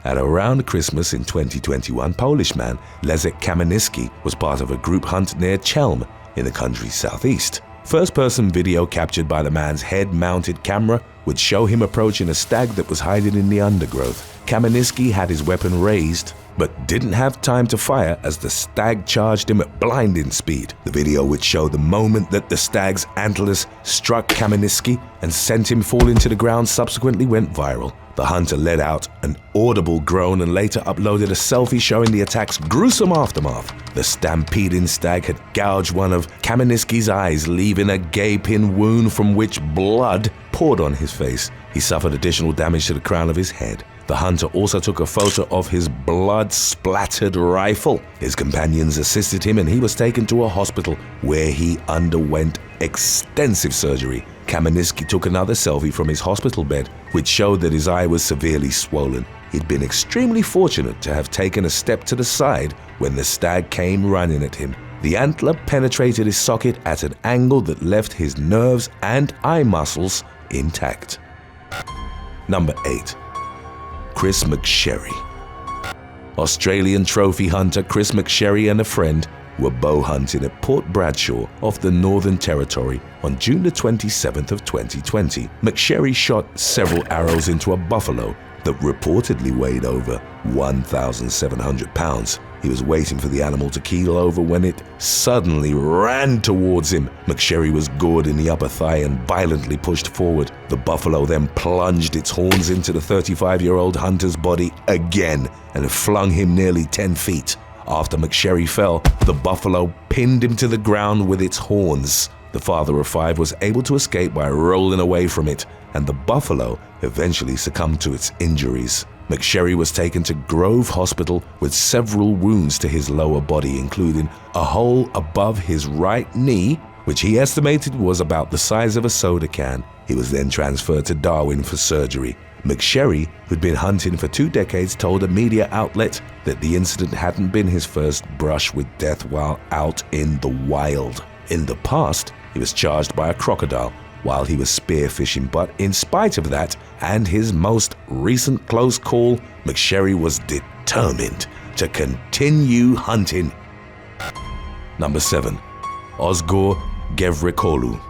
At around Christmas in 2021, Polish man Leszek Kamiński was part of a group hunt near Chelm in the country's southeast. First-person video captured by the man's head-mounted camera would show him approaching a stag that was hiding in the undergrowth. Kamiński had his weapon raised, but didn't have time to fire as the stag charged him at blinding speed. The video would show the moment that the stag's antlers struck Kamiński and sent him falling to the ground subsequently went viral. The hunter let out an audible groan and later uploaded a selfie showing the attack's gruesome aftermath. The stampeding stag had gouged one of Kamiński's eyes, leaving a gaping wound from which blood poured on his face. He suffered additional damage to the crown of his head. The hunter also took a photo of his blood-splattered rifle. His companions assisted him and he was taken to a hospital where he underwent extensive surgery. Kamiński took another selfie from his hospital bed, which showed that his eye was severely swollen. He'd been extremely fortunate to have taken a step to the side when the stag came running at him. The antler penetrated his socket at an angle that left his nerves and eye muscles intact. Number 8. Chris McSherry. Australian trophy hunter Chris McSherry and a friend were bow hunting at Port Bradshaw off the Northern Territory on June the 27th of 2020. McSherry shot several arrows into a buffalo that reportedly weighed over 1,700 pounds. He was waiting for the animal to keel over when it suddenly ran towards him. McSherry was gored in the upper thigh and violently pushed forward. The buffalo then plunged its horns into the 35-year-old hunter's body again and flung him nearly 10 feet. After McSherry fell, the buffalo pinned him to the ground with its horns. The father of 5 was able to escape by rolling away from it, and the buffalo eventually succumbed to its injuries. McSherry was taken to Grove Hospital with several wounds to his lower body, including a hole above his right knee, which he estimated was about the size of a soda can. He was then transferred to Darwin for surgery. McSherry, who'd been hunting for 2 decades, told a media outlet that the incident hadn't been his first brush with death while out in the wild. In the past, he was charged by a crocodile while he was spearfishing, but in spite of that and his most recent close call, McSherry was determined to continue hunting. Number 7. Ozgur Gevrikolu.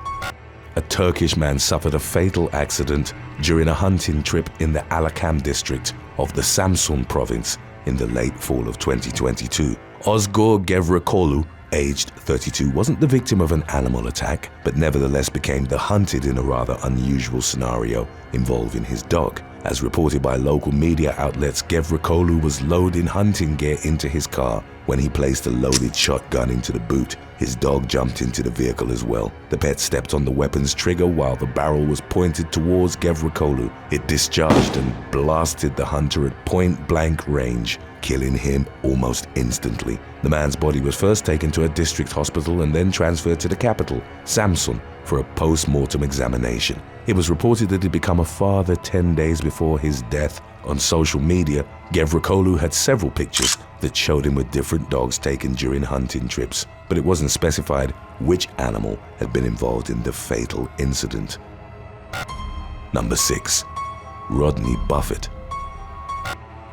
A Turkish man suffered a fatal accident during a hunting trip in the Alakam district of the Samsun province in the late fall of 2022. Ozgur Gevrikolu, aged 32, wasn't the victim of an animal attack, but nevertheless became the hunted in a rather unusual scenario involving his dog. As reported by local media outlets, Gevrikolu was loading hunting gear into his car. When he placed a loaded shotgun into the boot, his dog jumped into the vehicle as well. The pet stepped on the weapon's trigger while the barrel was pointed towards Gevrikolu. It discharged and blasted the hunter at point-blank range, killing him almost instantly. The man's body was first taken to a district hospital and then transferred to the capital, Samsun, for a post-mortem examination. It was reported that he'd become a father 10 days before his death. On social media, Gevrikolu had several pictures that showed him with different dogs taken during hunting trips, but it wasn't specified which animal had been involved in the fatal incident. Number 6. Rodney Buffett.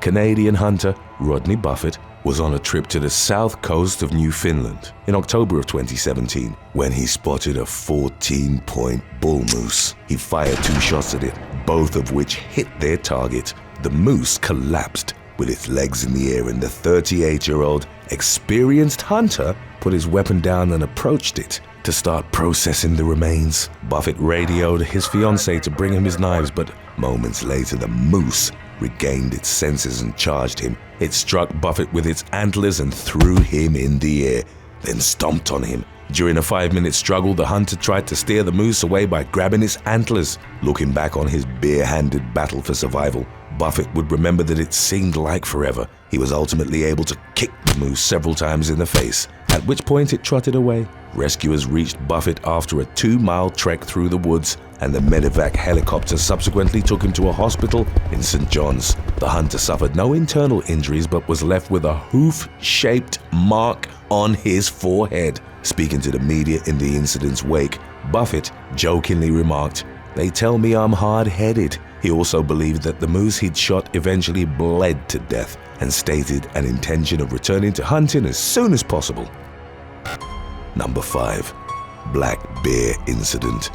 Canadian hunter Rodney Buffett was on a trip to the south coast of Newfoundland in October of 2017 when he spotted a 14-point bull moose. He fired 2 shots at it, both of which hit their target. The moose collapsed with its legs in the air, and the 38-year-old experienced hunter put his weapon down and approached it to start processing the remains. Buffett radioed his fiancée to bring him his knives, but moments later the moose regained its senses and charged him. It struck Buffett with its antlers and threw him in the air, then stomped on him. During a 5-minute struggle, the hunter tried to steer the moose away by grabbing its antlers. Looking back on his bare-handed battle for survival, Buffett would remember that it seemed like forever. He was ultimately able to kick the moose several times in the face, at which point it trotted away. Rescuers reached Buffett after a 2-mile trek through the woods, and the medevac helicopter subsequently took him to a hospital in St. John's. The hunter suffered no internal injuries but was left with a hoof-shaped mark on his forehead. Speaking to the media in the incident's wake, Buffett jokingly remarked, "They tell me I'm hard-headed. He also believed that the moose he'd shot eventually bled to death and stated an intention of returning to hunting as soon as possible. Number 5. Black Bear Incident.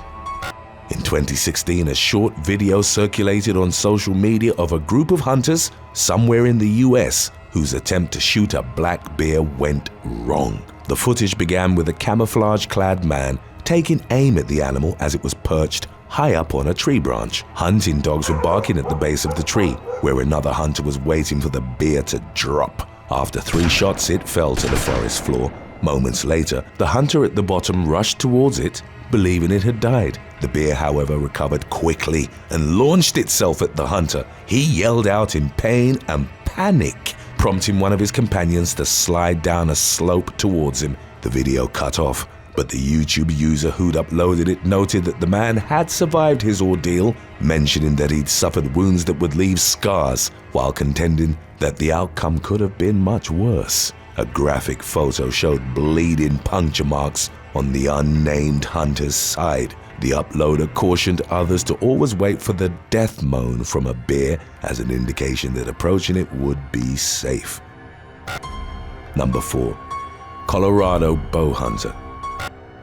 In 2016, a short video circulated on social media of a group of hunters somewhere in the US whose attempt to shoot a black bear went wrong. The footage began with a camouflage-clad man taking aim at the animal as it was perched high up on a tree branch. Hunting dogs were barking at the base of the tree, where another hunter was waiting for the bear to drop. After 3 shots, it fell to the forest floor. Moments later, the hunter at the bottom rushed towards it, believing it had died. The bear, however, recovered quickly and launched itself at the hunter. He yelled out in pain and panic, prompting one of his companions to slide down a slope towards him. The video cut off, but the YouTube user who'd uploaded it noted that the man had survived his ordeal, mentioning that he'd suffered wounds that would leave scars, while contending that the outcome could have been much worse. A graphic photo showed bleeding puncture marks on the unnamed hunter's side. The uploader cautioned others to always wait for the death moan from a bear as an indication that approaching it would be safe. Number 4. Colorado Bow Hunter.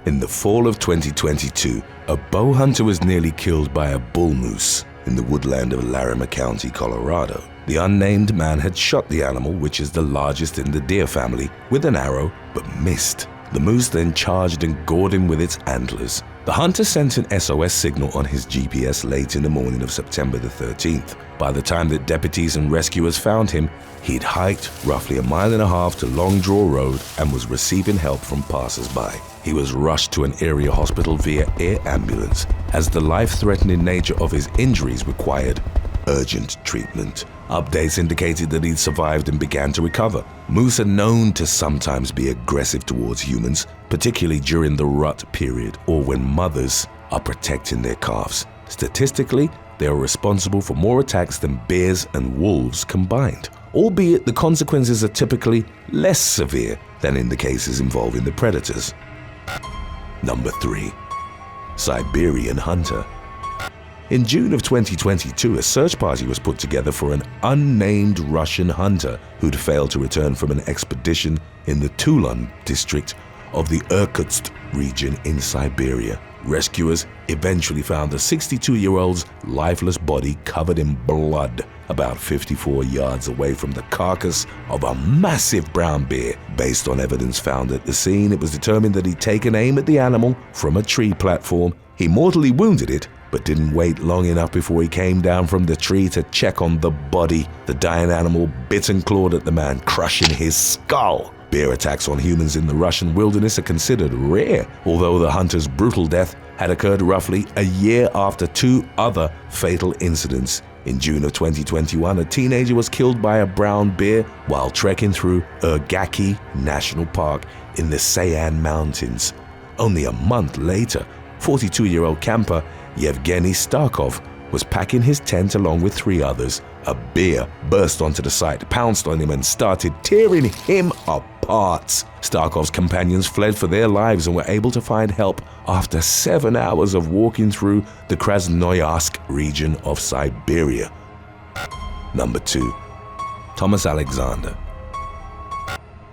In the fall of 2022, a bow hunter was nearly killed by a bull moose in the woodland of Larimer County, Colorado. The unnamed man had shot the animal, which is the largest in the deer family, with an arrow, but missed. The moose then charged and gored him with its antlers. The hunter sent an SOS signal on his GPS late in the morning of September the 13th. By the time that deputies and rescuers found him, he'd hiked roughly 1.5 miles to Long Draw Road and was receiving help from passers-by. He was rushed to an area hospital via air ambulance, as the life-threatening nature of his injuries required urgent treatment. Updates indicated that he'd survived and began to recover. Moose are known to sometimes be aggressive towards humans, particularly during the rut period or when mothers are protecting their calves. Statistically, they are responsible for more attacks than bears and wolves combined, albeit the consequences are typically less severe than in the cases involving the predators. Number 3. Siberian Hunter. In June of 2022, a search party was put together for an unnamed Russian hunter who'd failed to return from an expedition in the Tulon district of the Irkutsk region in Siberia. Rescuers eventually found the 62-year-old's lifeless body covered in blood about 54 yards away from the carcass of a massive brown bear. Based on evidence found at the scene, it was determined that he'd taken aim at the animal from a tree platform. He mortally wounded it, but didn't wait long enough before he came down from the tree to check on the body. The dying animal bit and clawed at the man, crushing his skull. Bear attacks on humans in the Russian wilderness are considered rare, although the hunter's brutal death had occurred roughly a year after 2 other fatal incidents. In June of 2021, a teenager was killed by a brown bear while trekking through Urgaki National Park in the Sayan Mountains. Only a month later, 42-year-old camper Yevgeny Starkov was packing his tent along with 3 others. A bear burst onto the site, pounced on him, and started tearing him apart. Starkov's companions fled for their lives and were able to find help after 7 hours of walking through the Krasnoyarsk region of Siberia. Number 2. Thomas Alexander.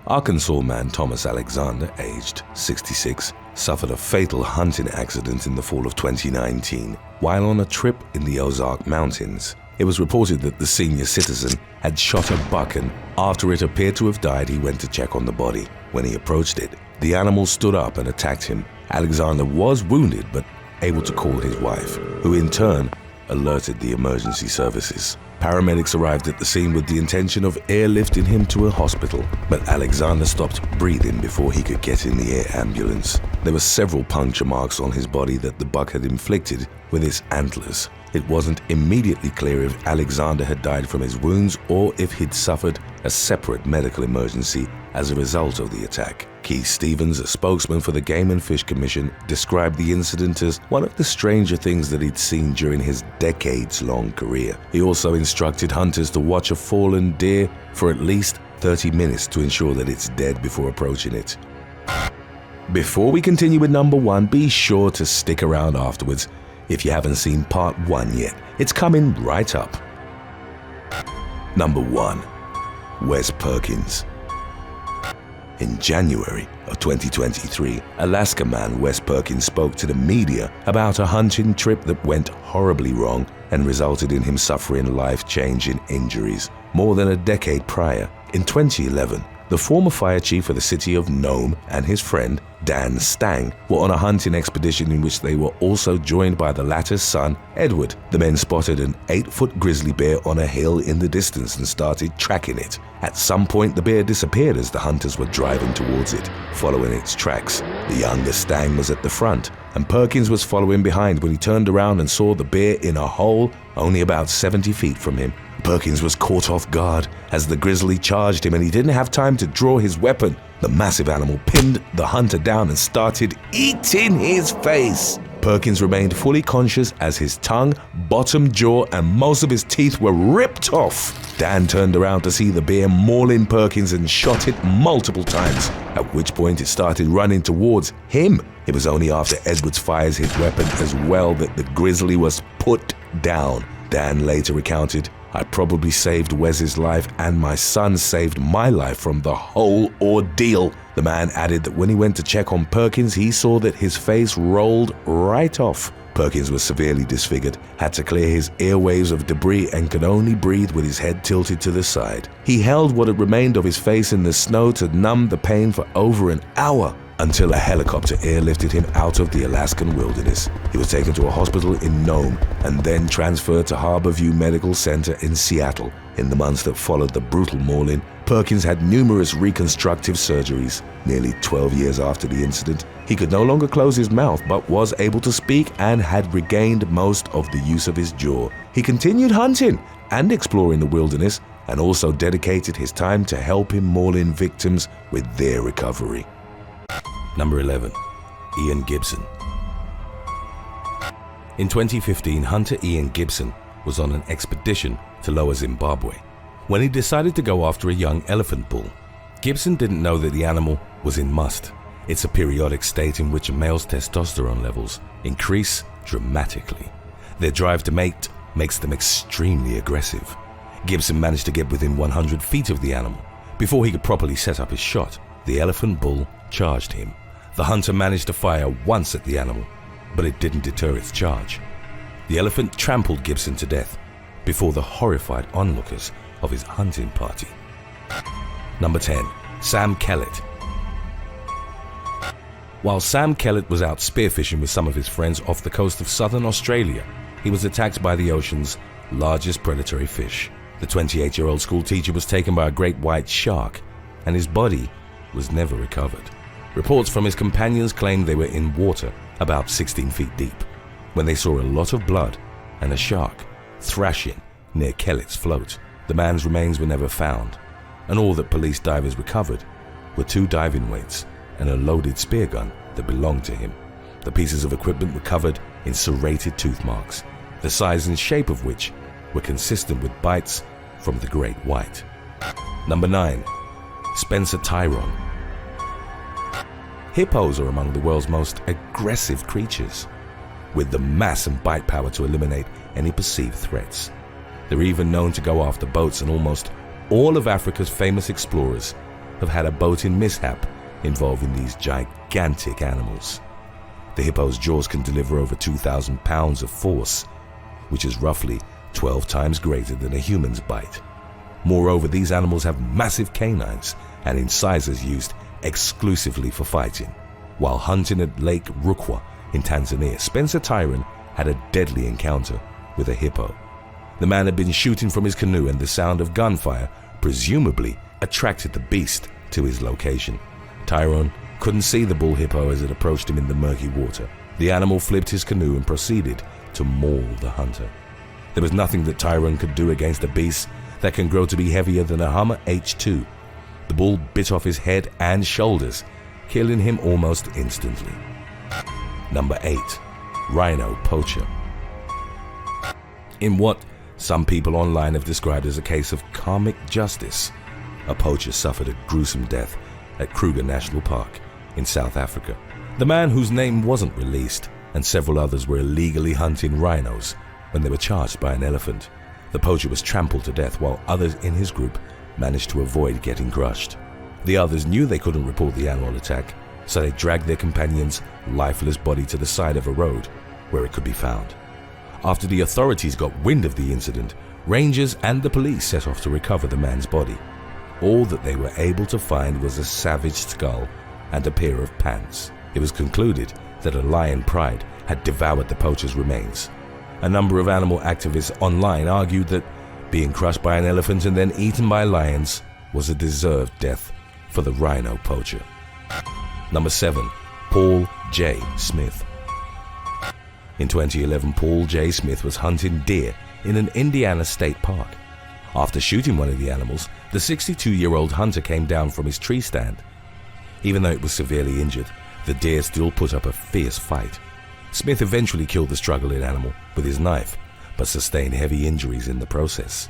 Arkansas man Thomas Alexander, aged 66, suffered a fatal hunting accident in the fall of 2019 while on a trip in the Ozark Mountains. It was reported that the senior citizen had shot a buck, and after it appeared to have died, he went to check on the body. When he approached it, the animal stood up and attacked him. Alexander was wounded but able to call his wife, who in turn alerted the emergency services. Paramedics arrived at the scene with the intention of airlifting him to a hospital, but Alexander stopped breathing before he could get in the air ambulance. There were several puncture marks on his body that the buck had inflicted with its antlers. It wasn't immediately clear if Alexander had died from his wounds or if he'd suffered a separate medical emergency as a result of the attack. Keith Stevens, a spokesman for the Game and Fish Commission, described the incident as one of the stranger things that he'd seen during his decades-long career. He also instructed hunters to watch a fallen deer for at least 30 minutes to ensure that it's dead before approaching it. Before we continue with number 1, be sure to stick around afterwards. if you haven't seen part 1 yet. It's coming right up. Number 1. Wes Perkins. In January of 2023, Alaska man Wes Perkins spoke to the media about a hunting trip that went horribly wrong and resulted in him suffering life-changing injuries. More than a decade prior, in 2011, the former fire chief of the city of Nome and his friend, Dan Stang, were on a hunting expedition in which they were also joined by the latter's son, Edward. The men spotted an 8-foot grizzly bear on a hill in the distance and started tracking it. At some point, the bear disappeared as the hunters were driving towards it, following its tracks. The younger Stang was at the front, and Perkins was following behind when he turned around and saw the bear in a hole only about 70 feet from him. Perkins was caught off guard as the grizzly charged him, and he didn't have time to draw his weapon. The massive animal pinned the hunter down and started eating his face. Perkins remained fully conscious as his tongue, bottom jaw, and most of his teeth were ripped off. Dan turned around to see the bear mauling Perkins and shot it multiple times, at which point it started running towards him. It was only after Edwards fires his weapon as well that the grizzly was put down. Dan later recounted, "I probably saved Wes's life and my son saved my life from the whole ordeal." The man added that when he went to check on Perkins, he saw that his face rolled right off. Perkins was severely disfigured, had to clear his airwaves of debris, and could only breathe with his head tilted to the side. He held what had remained of his face in the snow to numb the pain for over an hour, until a helicopter airlifted him out of the Alaskan wilderness. He was taken to a hospital in Nome and then transferred to Harborview Medical Center in Seattle. In the months that followed the brutal mauling, Perkins had numerous reconstructive surgeries. Nearly 12 years after the incident, he could no longer close his mouth but was able to speak and had regained most of the use of his jaw. He continued hunting and exploring the wilderness and also dedicated his time to helping mauling victims with their recovery. Number 11. Ian Gibson. In 2015, hunter Ian Gibson was on an expedition to Lower Zimbabwe when he decided to go after a young elephant bull. Gibson didn't know that the animal was in must. It's a periodic state in which a male's testosterone levels increase dramatically. Their drive to mate makes them extremely aggressive. Gibson managed to get within 100 feet of the animal. Before he could properly set up his shot, the elephant bull charged him. The hunter managed to fire once at the animal, but it didn't deter its charge. The elephant trampled Gibson to death before the horrified onlookers of his hunting party. Number 10. Sam KELLET. While Sam KELLET was out spearfishing with some of his friends off the coast of southern Australia, he was attacked by the ocean's largest predatory fish. The 28-year-old school teacher was taken by a great white shark, and his body was never recovered. Reports from his companions claimed they were in water about 16 feet deep when they saw a lot of blood and a shark thrashing near KELLET's float. The man's remains were never found, and all that police divers recovered were 2 diving weights and a loaded spear gun that belonged to him. The pieces of equipment were covered in serrated tooth marks, the size and shape of which were consistent with bites from the great white. Number 9. Spencer TYRON. Hippos are among the world's most aggressive creatures, with the mass and bite power to eliminate any perceived threats. They're even known to go after boats, and almost all of Africa's famous explorers have had a boating mishap involving these gigantic animals. The hippo's jaws can deliver over 2,000 pounds of force, which is roughly 12 times greater than a human's bite. Moreover, these animals have massive canines and incisors used exclusively for fighting. While hunting at Lake Rukwa in Tanzania, Spencer TYRON had a deadly encounter with a hippo. The man had been shooting from his canoe, and the sound of gunfire presumably attracted the beast to his location. TYRON couldn't see the bull hippo as it approached him in the murky water. The animal flipped his canoe and proceeded to maul the hunter. There was nothing that TYRON could do against a beast that can grow to be heavier than a Hummer H2. The bull bit off his head and shoulders, killing him almost instantly. Number 8. RHINO poacher. In what some people online have described as a case of karmic justice, a poacher suffered a gruesome death at Kruger National Park in South Africa. The man, whose name wasn't released, and several others were illegally hunting rhinos when they were charged by an elephant. The poacher was trampled to death while others in his group managed to avoid getting crushed. The others knew they couldn't report the animal attack, so they dragged their companion's lifeless body to the side of a road where it could be found. After the authorities got wind of the incident, rangers and the police set off to recover the man's body. All that they were able to find was a savaged skull and a pair of pants. It was concluded that a lion pride had devoured the poacher's remains. A number of animal activists online argued that being crushed by an elephant and then eaten by lions was a deserved death for the rhino poacher. Number 7. Paul J. Smith. In 2011, Paul J. Smith was hunting deer in an Indiana state park. After shooting one of the animals, the 62-year-old hunter came down from his tree stand. Even though it was severely injured, the deer still put up a fierce fight. Smith eventually killed the struggling animal with his knife, but sustained heavy injuries in the process.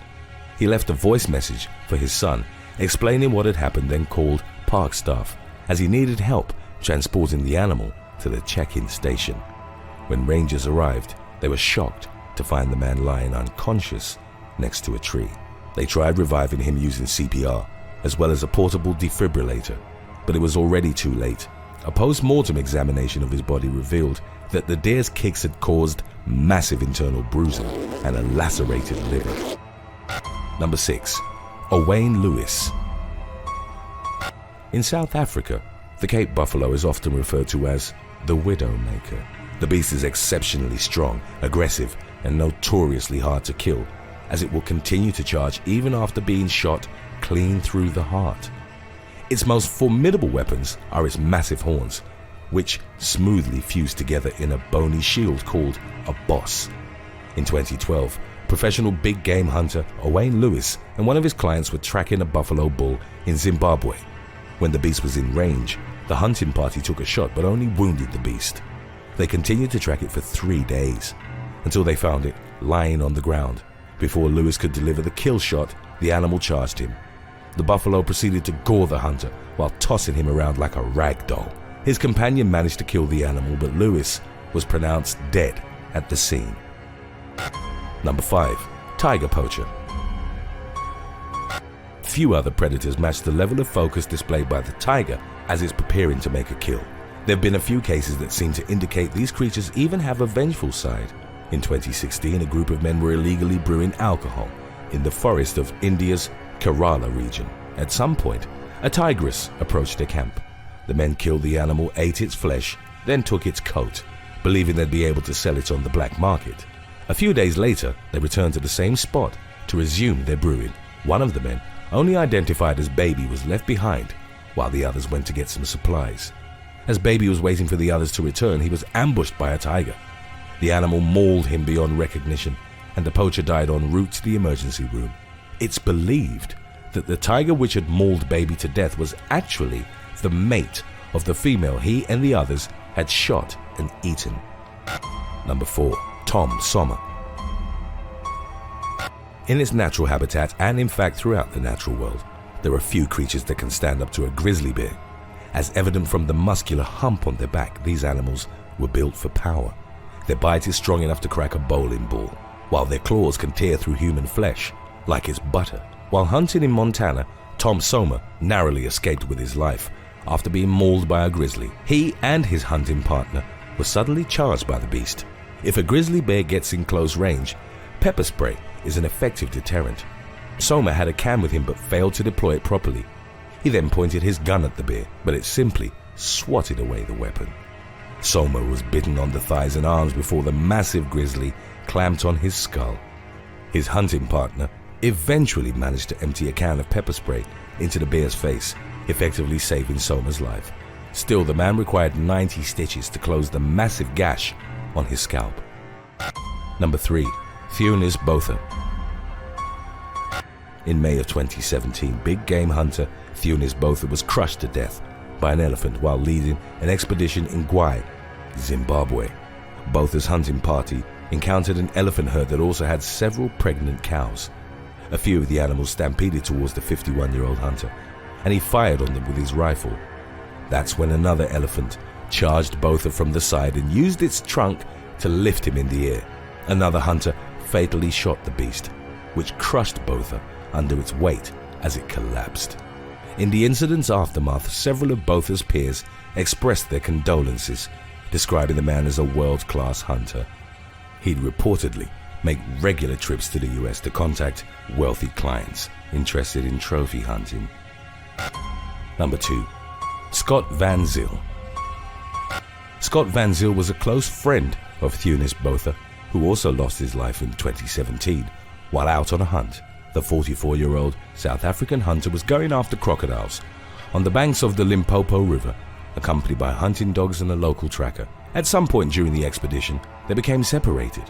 He left a voice message for his son, explaining what had happened, then called park staff, as he needed help transporting the animal to the check-in station. When rangers arrived, they were shocked to find the man lying unconscious next to a tree. They tried reviving him using CPR, as well as a portable defibrillator, but it was already too late. A post-mortem examination of his body revealed that the deer's kicks had caused massive internal bruising and a lacerated liver. Number 6. Owain Lewis. In South Africa, the Cape buffalo is often referred to as the Widowmaker. The beast is exceptionally strong, aggressive, and notoriously hard to kill, as it will continue to charge even after being shot clean through the heart. Its most formidable weapons are its massive horns, which smoothly fuse together in a bony shield called a boss. In 2012, professional big game hunter Owain Lewis and one of his clients were tracking a buffalo bull in Zimbabwe. When the beast was in range, the hunting party took a shot but only wounded the beast. They continued to track it for 3 days, until they found it lying on the ground. Before Lewis could deliver the kill shot, the animal charged him. The buffalo proceeded to gore the hunter while tossing him around like a rag doll. His companion managed to kill the animal, but Lewis was pronounced dead at the scene. Number 5. Tiger poacher. Few other predators match the level of focus displayed by the tiger as it's preparing to make a kill. There have been a few cases that seem to indicate these creatures even have a vengeful side. In 2016, a group of men were illegally brewing alcohol in the forest of India's Kerala region. At some point, a tigress approached their camp. The men killed the animal, ate its flesh, then took its coat, believing they'd be able to sell it on the black market. A few days later, they returned to the same spot to resume their brewing. One of the men, only identified as Baby, was left behind, while the others went to get some supplies. As Baby was waiting for the others to return, he was ambushed by a tiger. The animal mauled him beyond recognition, and the poacher died en route to the emergency room. It's believed that the tiger which had mauled Baby to death was actually the mate of the female he and the others had shot and eaten. Number 4. Tom Sommer. In its natural habitat, and in fact throughout the natural world, there are few creatures that can stand up to a grizzly bear. As evident from the muscular hump on their back, these animals were built for power. Their bite is strong enough to crack a bowling ball, while their claws can tear through human flesh like it's butter. While hunting in Montana, Tom Sommer narrowly escaped with his life after being mauled by a grizzly. He and his hunting partner were suddenly charged by the beast. If a grizzly bear gets in close range, pepper spray is an effective deterrent. Sommer had a can with him but failed to deploy it properly. He then pointed his gun at the bear, but it simply swatted away the weapon. Sommer was bitten on the thighs and arms before the massive grizzly clamped on his skull. His hunting partner eventually managed to empty a can of pepper spray into the bear's face, effectively saving Sommer's life. Still, the man required 90 stitches to close the massive gash on his scalp. Number 3. Theunis Botha. In May of 2017, big game hunter Theunis Botha was crushed to death by an elephant while leading an expedition in Gwai, Zimbabwe. Botha's hunting party encountered an elephant herd that also had several pregnant cows. A few of the animals stampeded towards the 51-year-old hunter, and he fired on them with his rifle. That's when another elephant charged Botha from the side and used its trunk to lift him in the air. Another hunter fatally shot the beast, which crushed Botha under its weight as it collapsed. In the incident's aftermath, several of Botha's peers expressed their condolences, describing the man as a world-class hunter. He'd reportedly make regular trips to the US to contact wealthy clients interested in trophy hunting. Number 2. Scott Van Zyl. Scott Van Zyl was a close friend of Theunis Botha, who also lost his life in 2017 while out on a hunt. The 44-year-old South African hunter was going after crocodiles on the banks of the Limpopo River, accompanied by hunting dogs and a local tracker. At some point during the expedition, they became separated,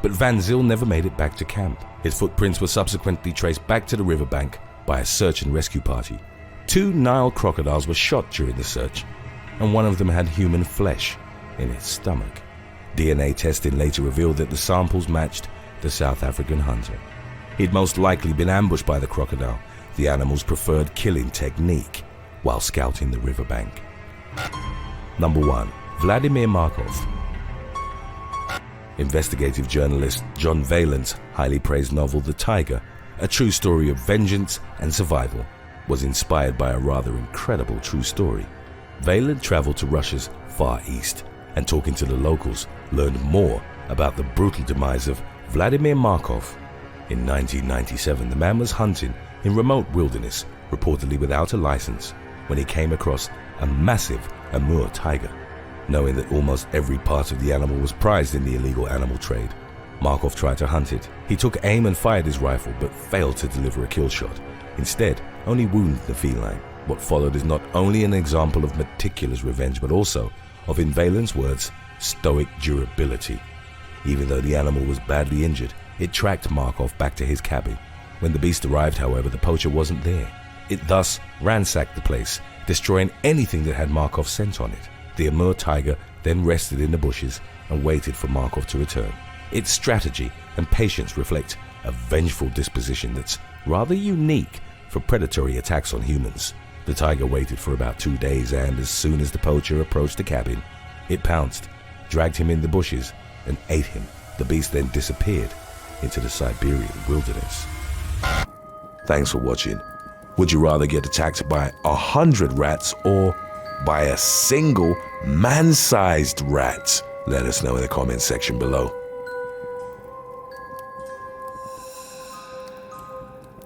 but Van Zyl never made it back to camp. His footprints were subsequently traced back to the riverbank by a search and rescue party. 2 Nile crocodiles were shot during the search, and one of them had human flesh in its stomach. DNA testing later revealed that the samples matched the South African hunter. He'd most likely been ambushed by the crocodile, the animal's preferred killing technique, while scouting the riverbank. Number 1. Vladimir Markov. Investigative journalist John Vaillant's highly praised novel The Tiger, a true story of vengeance and survival, was inspired by a rather incredible true story. Vaillant traveled to Russia's Far East and, talking to the locals, learned more about the brutal demise of Vladimir Markov. In 1997, the man was hunting in remote wilderness, reportedly without a license, when he came across a massive Amur tiger. Knowing that almost every part of the animal was prized in the illegal animal trade, Markov tried to hunt it. He took aim and fired his rifle, but failed to deliver a kill shot. Instead, only wounded the feline. What followed is not only an example of meticulous revenge, but also of, in Vaillant's words, stoic durability. Even though the animal was badly injured, it tracked Markov back to his cabin. When the beast arrived, however, the poacher wasn't there. It thus ransacked the place, destroying anything that had Markov's scent on it. The Amur tiger then rested in the bushes and waited for Markov to return. Its strategy and patience reflect a vengeful disposition that's rather unique for predatory attacks on humans. The tiger waited for about 2 days, and as soon as the poacher approached the cabin, it pounced, dragged him in the bushes, and ate him. The beast then disappeared into the Siberian wilderness. Thanks for watching. Would you rather get attacked by 100 rats or by a single man-sized rat? Let us know in the comments section below.